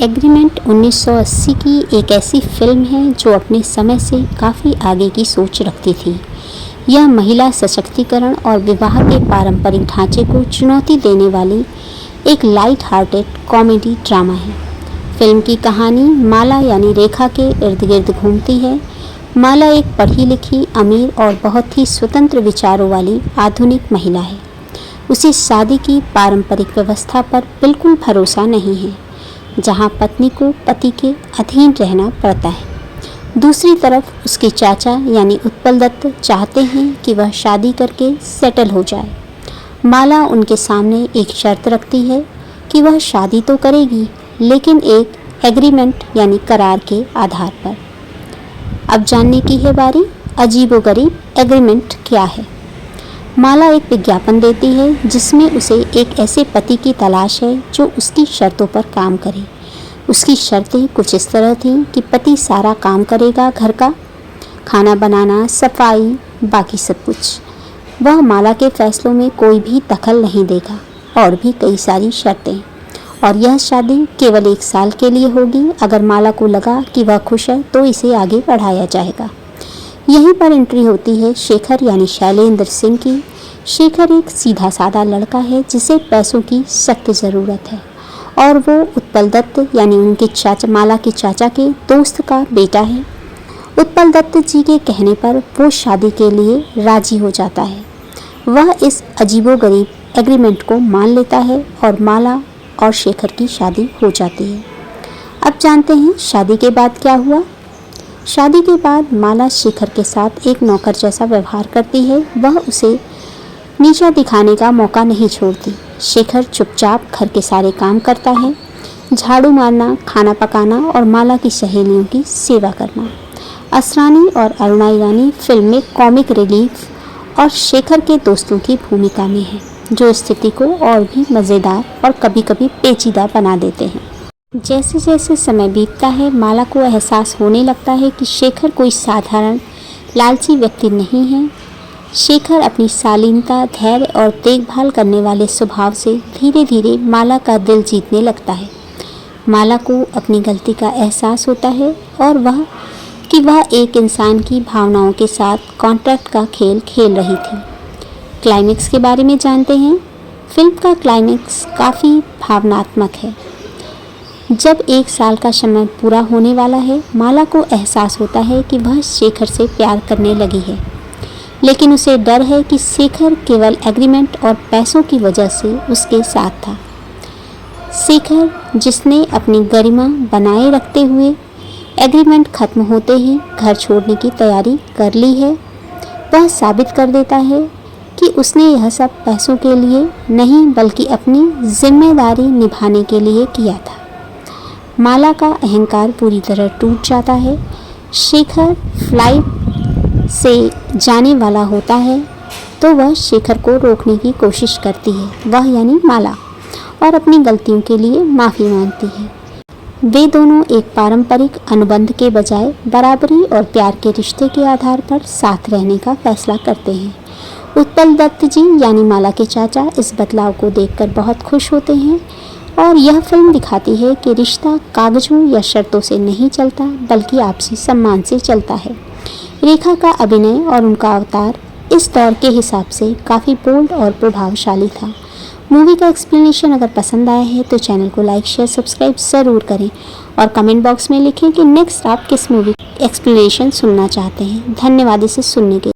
Agreement 1980 की एक ऐसी फिल्म है जो अपने समय से काफ़ी आगे की सोच रखती थी। यह महिला सशक्तिकरण और विवाह के पारंपरिक ढांचे को चुनौती देने वाली एक लाइट हार्टेड कॉमेडी ड्रामा है। फिल्म की कहानी माला यानी रेखा के इर्द गिर्द घूमती है। माला एक पढ़ी लिखी, अमीर और बहुत ही स्वतंत्र विचारों वाली आधुनिक महिला है। उसे शादी की पारंपरिक व्यवस्था पर बिल्कुल भरोसा नहीं है, जहां पत्नी को पति के अधीन रहना पड़ता है। दूसरी तरफ उसके चाचा यानी उत्पल दत्त चाहते हैं कि वह शादी करके सेटल हो जाए। माला उनके सामने एक शर्त रखती है कि वह शादी तो करेगी, लेकिन एक एग्रीमेंट यानी करार के आधार पर। अब जानने की है बारी, अजीबोगरीब एग्रीमेंट क्या है। माला एक विज्ञापन देती है जिसमें उसे एक ऐसे पति की तलाश है जो उसकी शर्तों पर काम करे। उसकी शर्तें कुछ इस तरह थीं कि पति सारा काम करेगा, घर का खाना बनाना, सफाई, बाकी सब कुछ। वह माला के फैसलों में कोई भी दखल नहीं देगा, और भी कई सारी शर्तें। और यह शादी केवल 1 साल के लिए होगी। अगर माला को लगा कि वह खुश है तो इसे आगे बढ़ाया जाएगा। यहीं पर एंट्री होती है शेखर यानी शैलेंद्र सिंह की। शेखर एक सीधा साधा लड़का है जिसे पैसों की सख्त ज़रूरत है, और वो उत्पल दत्त यानी उनके चाचा, माला के चाचा के दोस्त का बेटा है। उत्पल दत्त जी के कहने पर वो शादी के लिए राजी हो जाता है। वह इस अजीबोगरीब एग्रीमेंट को मान लेता है और माला और शेखर की शादी हो जाती है। अब जानते हैं शादी के बाद क्या हुआ। शादी के बाद माला शेखर के साथ एक नौकर जैसा व्यवहार करती है। वह उसे नीचा दिखाने का मौका नहीं छोड़ती। शेखर चुपचाप घर के सारे काम करता है, झाड़ू मारना, खाना पकाना और माला की सहेलियों की सेवा करना। असरानी और अरुणा ईरानी फिल्म में कॉमिक रिलीफ और शेखर के दोस्तों की भूमिका में है, जो स्थिति को और भी मज़ेदार और कभी कभी पेचीदा बना देते हैं। जैसे जैसे समय बीतता है, माला को एहसास होने लगता है कि शेखर कोई साधारण लालची व्यक्ति नहीं है। शेखर अपनी शालीनता, धैर्य और देखभाल करने वाले स्वभाव से धीरे धीरे माला का दिल जीतने लगता है। माला को अपनी गलती का एहसास होता है और वह एक इंसान की भावनाओं के साथ कॉन्ट्रैक्ट का खेल खेल रही थी। क्लाइमेक्स के बारे में जानते हैं। फिल्म का क्लाइमेक्स काफ़ी भावनात्मक है। जब 1 साल का समय पूरा होने वाला है, माला को एहसास होता है कि वह शेखर से प्यार करने लगी है, लेकिन उसे डर है कि शेखर केवल एग्रीमेंट और पैसों की वजह से उसके साथ था। शेखर, जिसने अपनी गरिमा बनाए रखते हुए एग्रीमेंट खत्म होते ही घर छोड़ने की तैयारी कर ली है, वह साबित कर देता है कि उसने यह सब पैसों के लिए नहीं बल्कि अपनी जिम्मेदारी निभाने के लिए किया था। माला का अहंकार पूरी तरह टूट जाता है। शेखर फ्लाइट से जाने वाला होता है तो वह शेखर को रोकने की कोशिश करती है, वह यानी माला, और अपनी गलतियों के लिए माफ़ी मांगती है। वे दोनों एक पारंपरिक अनुबंध के बजाय बराबरी और प्यार के रिश्ते के आधार पर साथ रहने का फैसला करते हैं। उत्पल दत्त जी यानी माला के चाचा इस बदलाव को देखकर बहुत खुश होते हैं, और यह फिल्म दिखाती है कि रिश्ता कागजों या शर्तों से नहीं चलता बल्कि आपसी सम्मान से चलता है। रेखा का अभिनय और उनका अवतार इस दौर के हिसाब से काफ़ी बोल्ड और प्रभावशाली था। मूवी का एक्सप्लेनेशन अगर पसंद आया है तो चैनल को लाइक, शेयर, सब्सक्राइब ज़रूर करें, और कमेंट बॉक्स में लिखें कि नेक्स्ट आप किस मूवी एक्सप्लेनेशन सुनना चाहते हैं। धन्यवाद इसे सुनने के